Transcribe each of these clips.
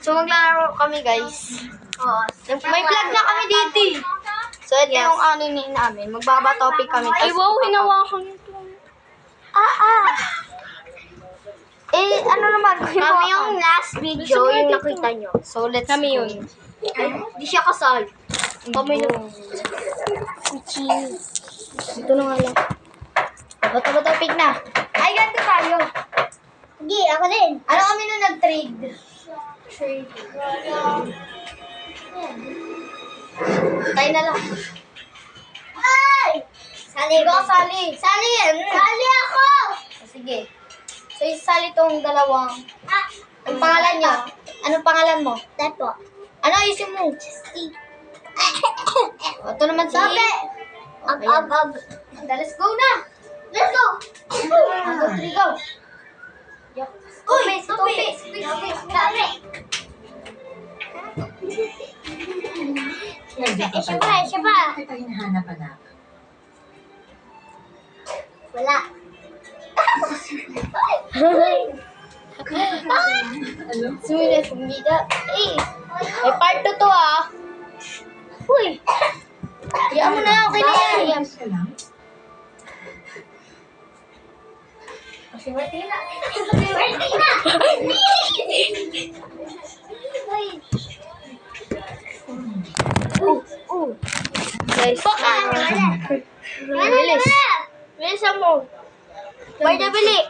So, maglalaro kami, guys. Oo. May vlog na kami dito. So, ito yung anime namin. Magbaba-topic kami. Ay, wow, hinawakan ito. Ano naman? Kami yung last video yung nakita nyo. So, let's Kami go. yun. Di siya kasal. Kami na. Ito na nga lang. Bato-topic na. Ay, ganito tayo. Hindi, ako din. Ano kami nung nag-trade? Tayo na lang. Ay! Sali Ikaw, ko. sali. Sali yan. Sali ako! Sige. So, isali tong dalawang. Ah! Ang pangalan nyo? Anong pangalan mo? Tepo. Ano ayusin mo? Ito naman si... Sabi! Ayan. Let's go na! Let's go! 1, 2, 3, go! Uy! Tupi! Sabi! Isa pa! Bakit tayo hinahanap, anak? Wala. Ano? Sumila, sumila. May part 2 to ah. Uy! Iyan mo na, okay na yan. Ayos ka lang? Si Martina. Martina! Guys, bilis. Bilisan mo. May nabili.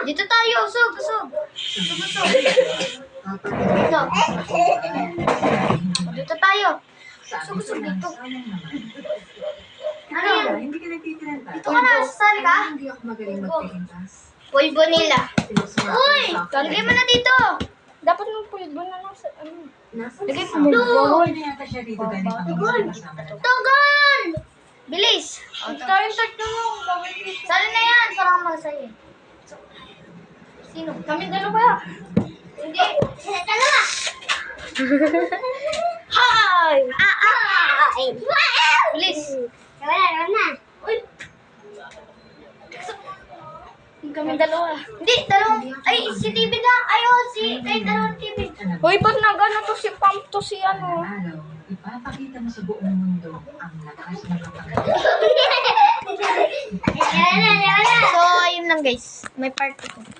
Dito tayo, usog. Dito. Dito tayo. Usog dito. Ano yan? Hindi ka nagtitiran ba? Dito ka na, sasali ka? Hindi ako magaling magpintas. Pulbo nila. Uy! Lagay mo na dito. Dapat nung pulbo na lang sa ano. Lagay Nasa mo. Doon! Hindi yata siya rito galing pang kasama na. Togon! Bilis. Tayo start na mo. Sali na yan. Parang masaya. Sino? Kami dalawa. Hindi. Sila dalawa! Hi! Ay! Bilis. Wala. Uy. Kami dalawa. Hindi, dalawang. Ay, si TV na. Ay, si. Ay, dalawang TV. Hoy, ba't nagano to si Pam to si ano? Araw, ipapakita mo sa buong mundo ang lakas ng kapangyarihan. Wala. So, ayun lang guys. May part 2.